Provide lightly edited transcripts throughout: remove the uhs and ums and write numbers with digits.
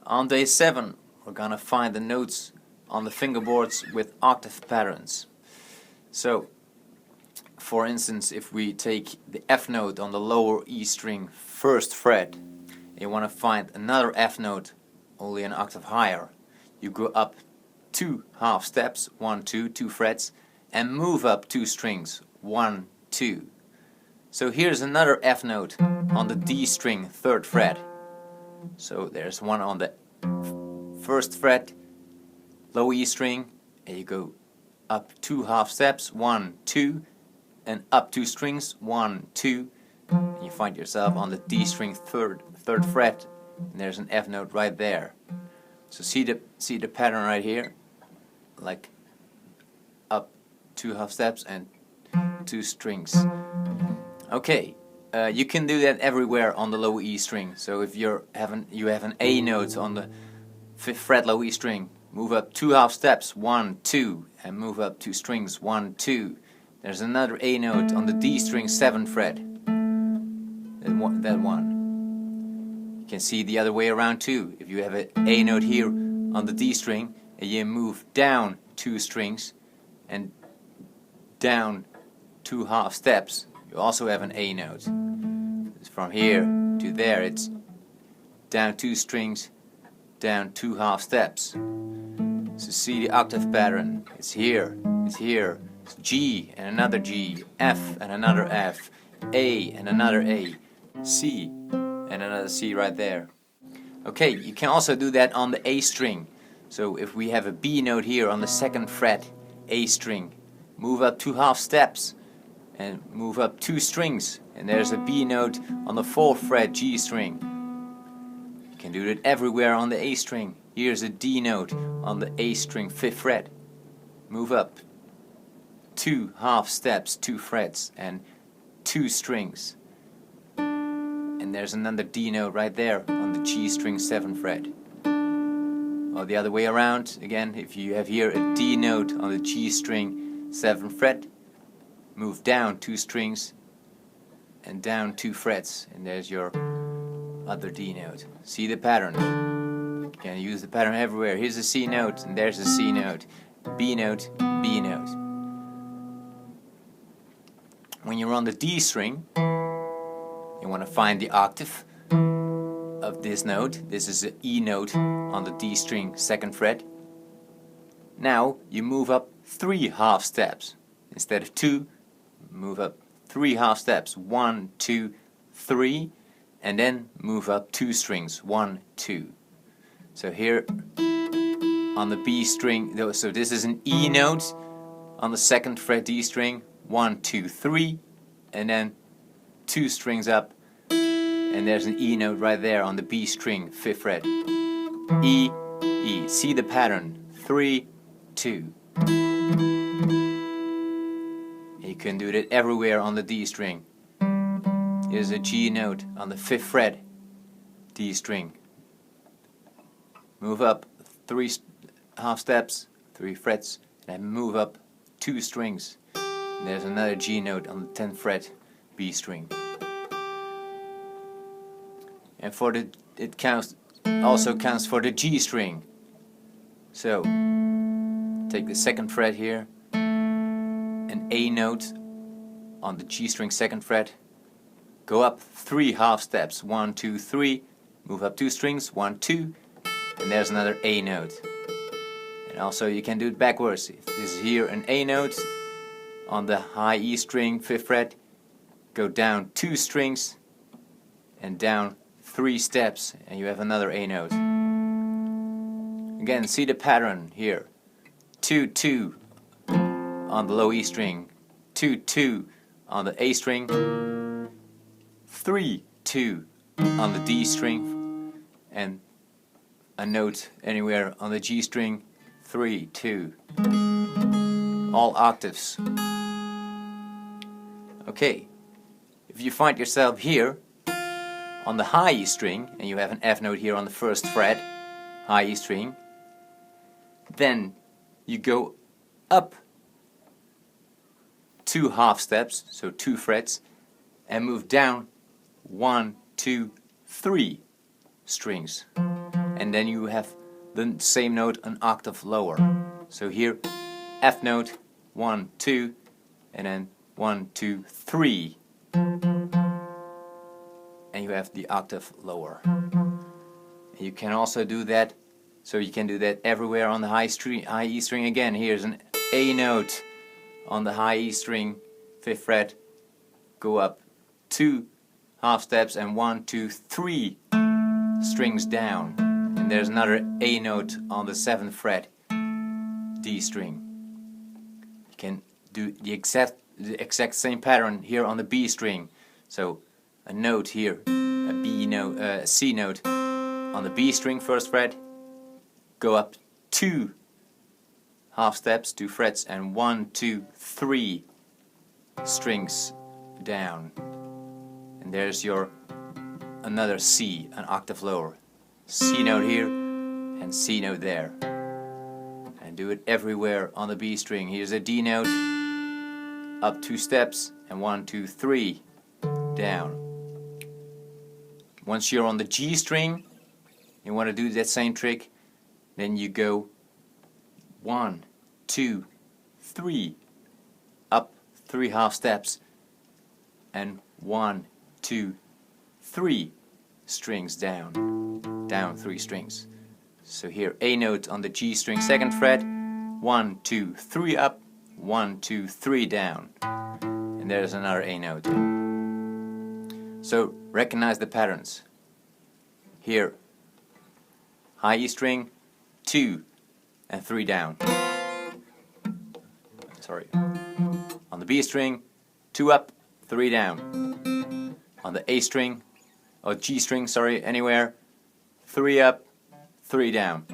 On day 7, we're gonna find the notes on the fingerboards with octave patterns. So, for instance, if we take the F note on the lower E string first fret, and you want to find another F note only an octave higher, you go up 2 half steps, 1, 2, 2 frets, and move up 2 strings, 1, 2. So here's another F note on the D string 3rd fret. So there's one on the 1st fret, low E string, and you go up 2 half steps, 1, 2, and up 2 strings, 1, 2, and you find yourself on the D string 3rd fret, and there's an F note right there. So see the pattern right here, like up 2 half steps and 2 strings. Okay, you can do that everywhere on the low E string. So if you have an A note on the 5th fret low E string, move up 2 half steps, 1, 2, and move up 2 strings, 1, 2. There's another A note on the D string 7th fret. That one. You can see the other way around too. If you have an A note here on the D string and you move down 2 strings and down 2 half steps, you also have an A note. From here to there, it's down 2 strings, down 2 half steps. So see the octave pattern. It's here, it's here. It's G and another G, F and another F, A and another A, C and another C right there. Okay, you can also do that on the A string. So if we have a B note here on the 2nd fret, A string, move up 2 half steps and move up 2 strings, and there's a B note on the 4th fret, G string. You can do that everywhere on the A string. Here's a D note on the A string 5th fret. Move up 2 half steps, 2 frets, and 2 strings. And there's another D note right there on the G string 7th fret. Or the other way around, again, if you have here a D note on the G string 7th fret, move down 2 strings and down 2 frets, and there's your other D note. See the pattern? You can use the pattern everywhere. Here's a C note, and there's a C note, B note, B note. When you're on the D string, you want to find the octave of this note. This is an E note on the D string 2nd fret. Now you move up 3 half steps. Instead of 2, move up 3 half steps. 1, 2, 3, and then move up 2 strings. 1, 2. So here on the B string, so this is an E note on the 2nd fret D string. 1, 2, 3, and then 2 strings up, and there's an E note right there on the B string 5th fret. E, E. See the pattern? 3, 2. You can do that everywhere on the D string. Here's a G note on the 5th fret D string. Move up 3 half steps, 3 frets, and then move up 2 strings. And there's another G note on the 10th fret B string. And for the also counts for the G string. So take the 2nd fret here, an A note on the G string 2nd fret, go up 3 half steps, 1, 2, 3, move up 2 strings, 1, 2, and there's another A note. And also you can do it backwards. If this is here an A note on the high E string 5th fret, go down 2 strings and down 3 steps, and you have another A note. Again, see the pattern here. 2, 2 on the low E string, 2, 2 on the A string, 3, 2 on the D string, and a note anywhere on the G string, 3, 2. All octaves. Okay, if you find yourself here on the high E string, and you have an F note here on the 1st fret, high E string, then you go up 2 half steps, so 2 frets, and move down 1, 2, 3 strings. and then you have the same note an octave lower. So here, F note, 1, 2, and then 1, 2, 3, and you have the octave lower. You can also do that, so you can do that everywhere on the high E string. Again, here's an A note on the high E string, 5th fret, go up 2 half steps and 1, 2, 3 strings down, and there's another A note on the 7th fret, D string. You can do the exact same pattern here on the B string. So a note here, a B note, a C note on the B string, 1st fret, go up 2 half steps, 2 frets, and 1, 2, 3 strings down, and there's your another C, an octave lower. C note here and C note there, and do it everywhere on the B string. Here's a D note, up 2 steps, and 1, 2, 3 down. Once you're on the G string, you want to do that same trick, then you go 1, 2, 3, up 3 half steps, and 1, 2, 3 strings down, down 3 strings. So here, A note on the G string, 2nd fret, 1, 2, 3 up, 1, 2, 3 down, and there's another A note. So recognize the patterns. Here, high E string, 2 and 3 down. Sorry. On the B string, 2 up, 3 down. On the A string, or G string, sorry, anywhere, 3 up, 3 down.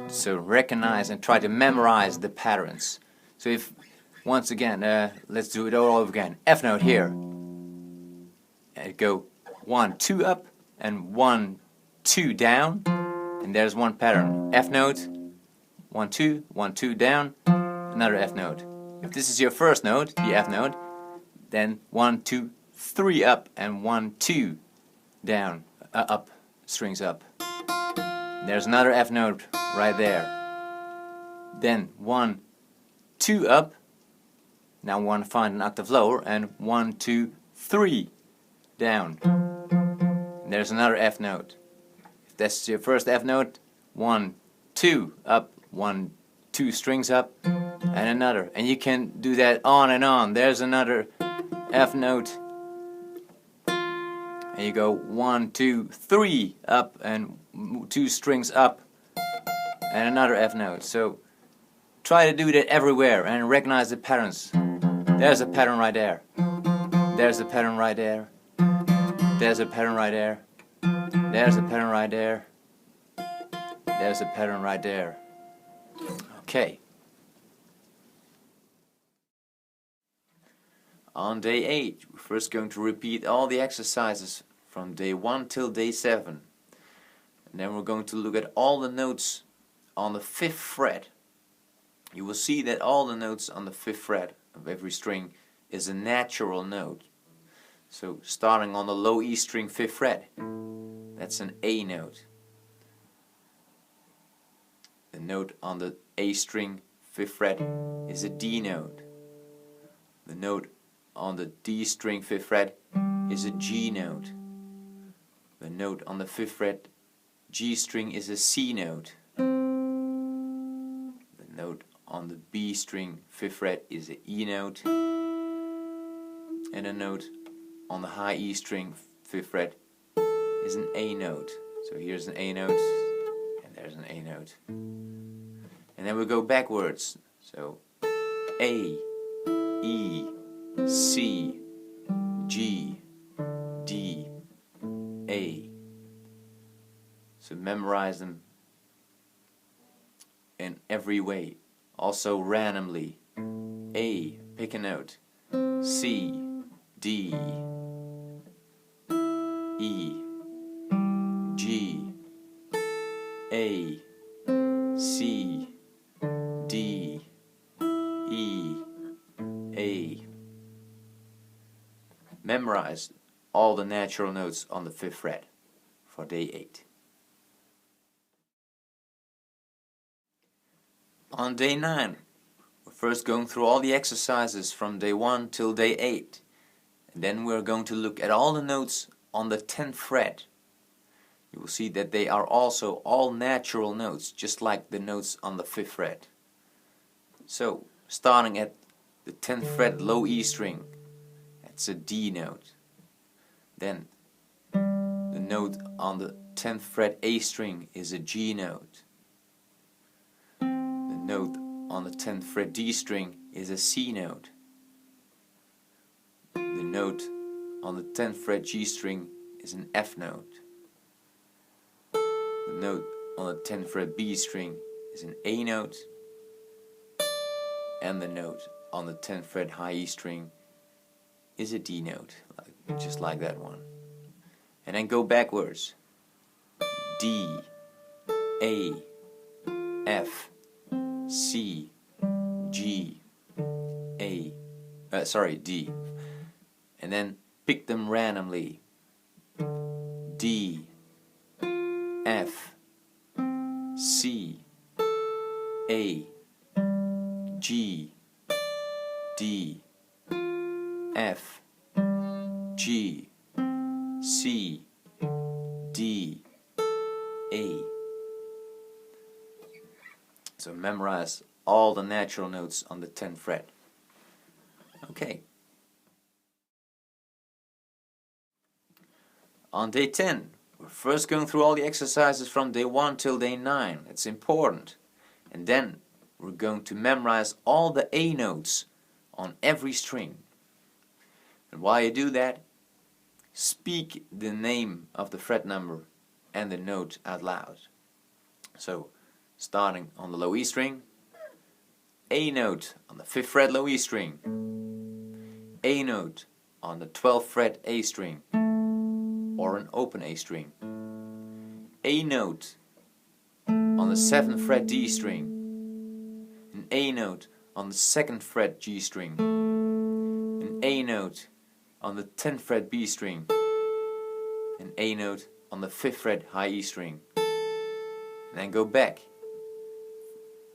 So recognize and try to memorize the patterns. So if, once again, let's do it all over again. F note here. And go 1, 2 up, and 1, 2 down. And there's one pattern. F note, 1, 2, 1, 2 down, another F note. If this is your first note, the F note, then 1, 2, 3 up, and 1, 2 down, up, strings up. There's another F note right there. Then 1, 2 up. Now we want to find an octave lower, and 1, 2, 3 down. And there's another F note. If that's your first F note, 1, 2 up, 1, 2 strings up, and another. And you can do that on and on. There's another F note. And you go 1, 2, 3 up, and 2 strings up, and another F note. So try to do that everywhere and recognize the patterns. There's a pattern right there. There's a pattern right there. There's a pattern right there. There's a pattern right there. There's a pattern right there. Okay. On day 8, we're first going to repeat all the exercises from day 1 till day 7. And then we're going to look at all the notes on the 5th fret. You will see that all the notes on the 5th fret of every string is a natural note. So starting on the low E string, 5th fret, that's an A note. The note on the A string, 5th fret, is a D note. The note on the D string, 5th fret, is a G note. The note on the 5th fret, G string, is a C note. The note on the B string, 5th fret, is an E note. And a note on the high E string, 5th fret, is an A note. So here's an A note, and there's an A note. And then we go backwards. So A, E, C, G, D, A. So memorize them in every way. Also randomly. A, pick a note. C, D, E, G, A, C, D, E, A. Memorize all the natural notes on the 5th fret for day 8. On day 9, we're first going through all the exercises from day 1 till day 8. And then we're going to look at all the notes on the 10th fret. You will see that they are also all natural notes, just like the notes on the 5th fret. So, starting at the 10th fret low E string, that's a D note. Then, the note on the 10th fret A string is a G note. The note on the 10th fret D string is a C note. The note on the 10th fret G string is an F note. The note on the 10th fret B string is an A note. And the note on the 10th fret high E string is a D note, just like that one. And then go backwards. D, A, F, C, G, A, D. And then pick them randomly. D, F, C, A, G, D, F, G, C, D, A. So memorize all the natural notes on the 10th fret. Okay. On day 10, we're first going through all the exercises from day 1 till day 9. It's important. And then we're going to memorize all the A notes on every string. And while you do that, speak the name of the fret number and the note out loud. So, starting on the low E string, A note on the 5th fret low E string, A note on the 12th fret A string, or an open A string, A note on the 7th fret D string, an A note on the 2nd fret G string, an A note on the 10th fret B string, an A note on the 5th fret high E string, and then go back.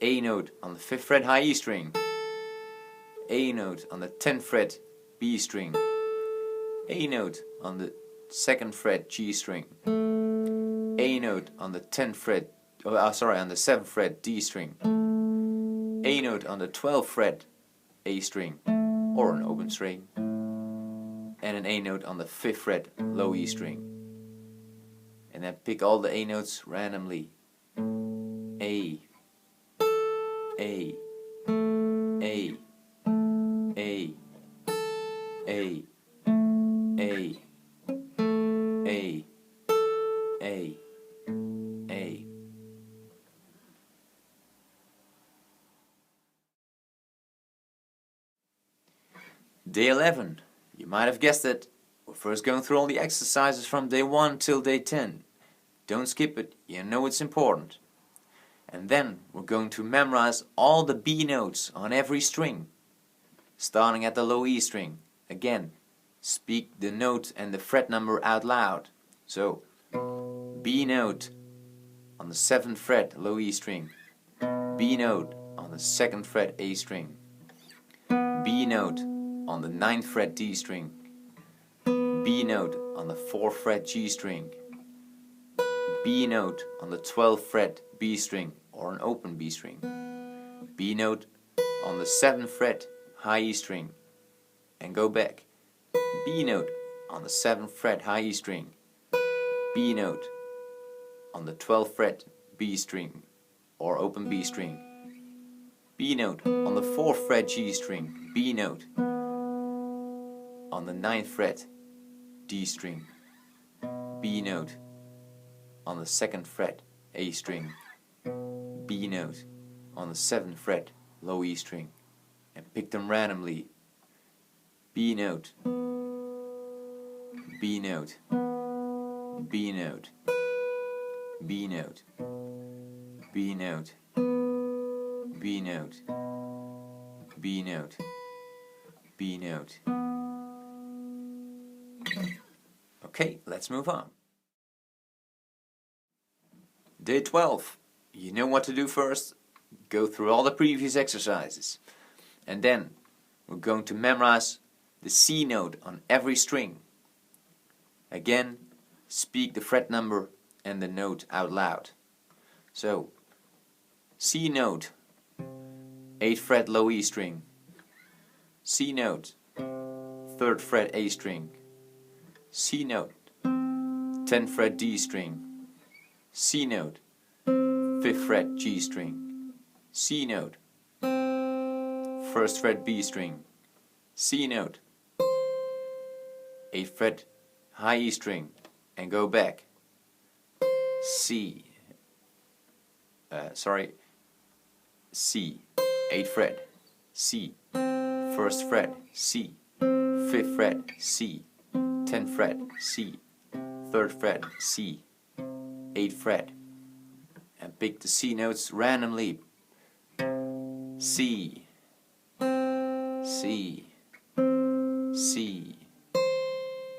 A note on the 5th fret high E string, A note on the 10th fret B string, A note on the 2nd fret G string, A note on the 10th fret, on the 7th fret D string, A note on the 12th fret A string, or an open string, and an A note on the 5th fret low E string. And then pick all the A notes randomly. A, A, A, A, A, A, A, A, A. Day 11. You might have guessed it. We're first going through all the exercises from day 1 till day 10. Don't skip it, you know it's important. And then we're going to memorize all the B notes on every string. Starting at the low E string. Again, speak the note and the fret number out loud. So, B note on the 7th fret low E string, B note on the 2nd fret A string, B note on the 9th fret D string, B note on the 4th fret G string, B note on the 12th fret B string or an open B string, B note on the 7th fret high E string, and go back. B note on the 7th fret high E string, B note on the 12th fret B string or open B string, B note on the 4th fret G string, B note on the 9th fret D string, B note on the 2nd fret A string, B note on the 7th fret low E string, and pick them randomly. B note, B note, B note, B note, B note, B note, B note, B note. Okay, let's move on. Day 12. You know what to do first? go through all the previous exercises, and then we're going to memorize the C note on every string. Again, speak the fret number and the note out loud. So, C note, 8th fret low E string. C note, 3rd fret A string. C note, 10th fret D string. C note, 5th fret G string. C note, 1st fret B string. C note, 8th fret high E string, and go back. C, C, 8th fret, C, 1st fret, C, 5th fret, C, 10th fret, C, 3rd fret, C, 8th fret, and pick the C notes randomly. C, C, C,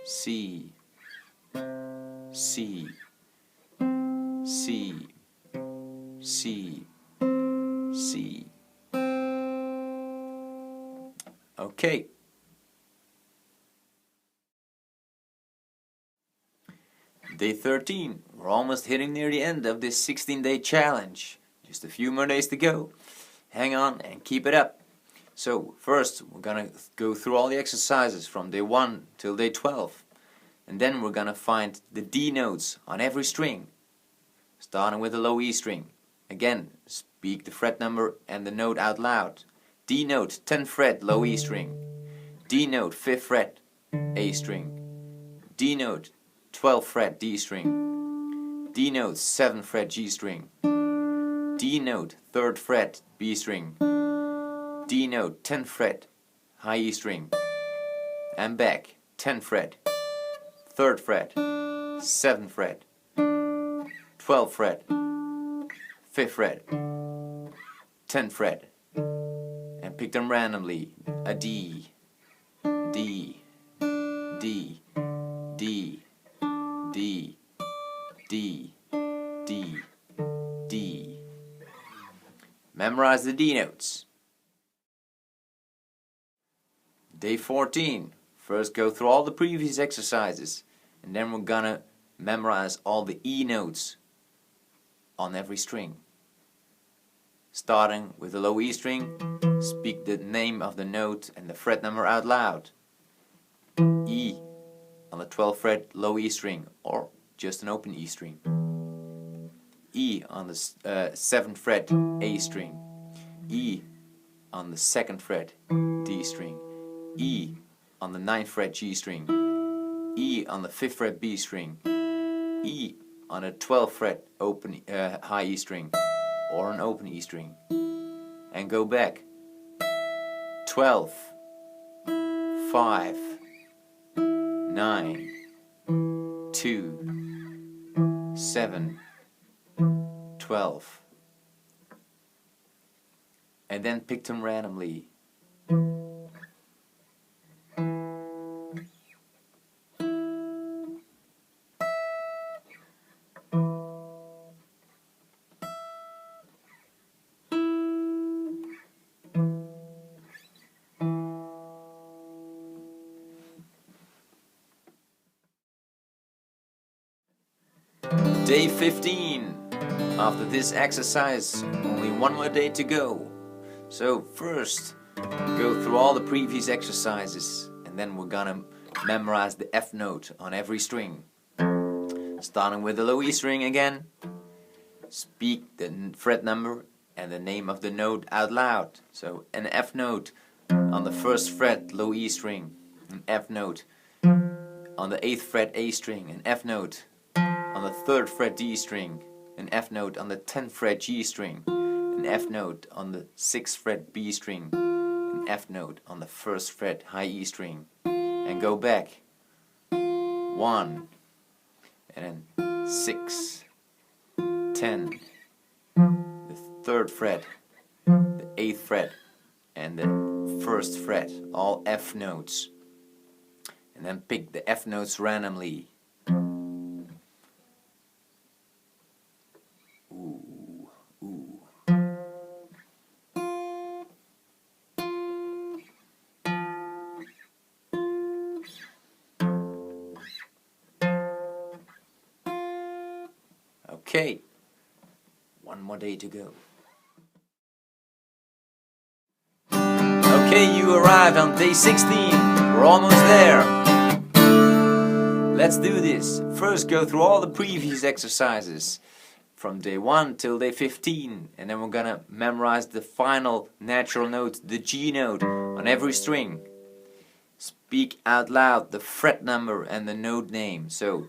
C, C, C, C, C. Okay. Day 13. We're almost hitting near the end of this 16-day challenge. Just a few more days to go. Hang on and keep it up. So first we're gonna go through all the exercises from day 1 till day 12. And then we're gonna find the D notes on every string. Starting with the low E string. Again, speak the fret number and the note out loud. D note, 10th fret, low E string. D note, 5th fret, A string. D note, 12th fret, D string. D note, 7th fret, G string. D note, 3rd fret, B string. D note, 10th fret, high E string. And back, 10th fret, 3rd fret, 7th fret, 12th fret, 5th fret, 10th fret, and pick them randomly. A D, D, D, D, D, D, D, D. Memorize the D notes. Day 14. First go through all the previous exercises, and then we're gonna memorize all the E notes on every string. Starting with the low E string, speak the name of the note and the fret number out loud. E on the 12th fret low E string, or just an open E string. E on the 7th fret A string. E on the 2nd fret D string. E on the 9th fret G string. E on the 5th fret B string. E on a 12th fret open high E string, or an open E string, and go back. 12, 5, 9, 2, 7, 12, and then pick them randomly. Day 15. After this exercise, only one more day to go. So first, go through all the previous exercises, and then we're gonna memorize the F note on every string. Starting with the low E string again, speak the fret number and the name of the note out loud. So an F note on the 1st fret low E string, an F note on the 8th fret A string, an F note on the 3rd fret D string, an F note on the 10th fret G string, an F note on the 6th fret B string, an F note on the 1st fret high E string, and go back. 1, and then 6, 10, the 3rd fret, the 8th fret, and the 1st fret, all F notes, and then pick the F notes randomly. Ooh, ooh. Okay, one more day to go. Okay, you arrived on day 16. We're almost there. Let's do this. First, go through all the previous exercises from day 1 till day 15, and then we're gonna memorize the final natural note, the G note, on every string. Speak out loud the fret number and the note name. So,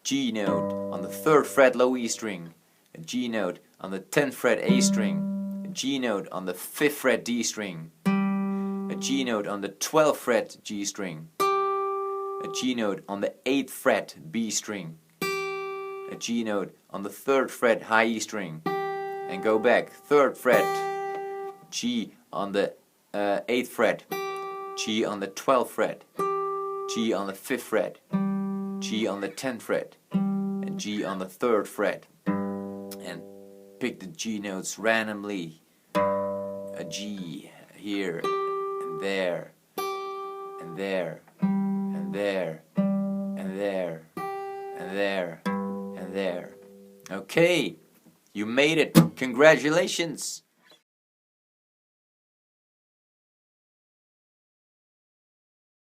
G note on the 3rd fret low E string, a G note on the 10th fret A string, a G note on the 5th fret D string, a G note on the 12th fret G string, a G note on the 8th fret B string, a G note on the 3rd fret high E string, and go back, 3rd fret, G on the 8th fret, G on the 12th fret, G on the 5th fret, G on the 10th fret, and G on the 3rd fret, and pick the G notes randomly. A G here, and there, and there, and there, and there, and there, and there. Okay, you made it. Congratulations.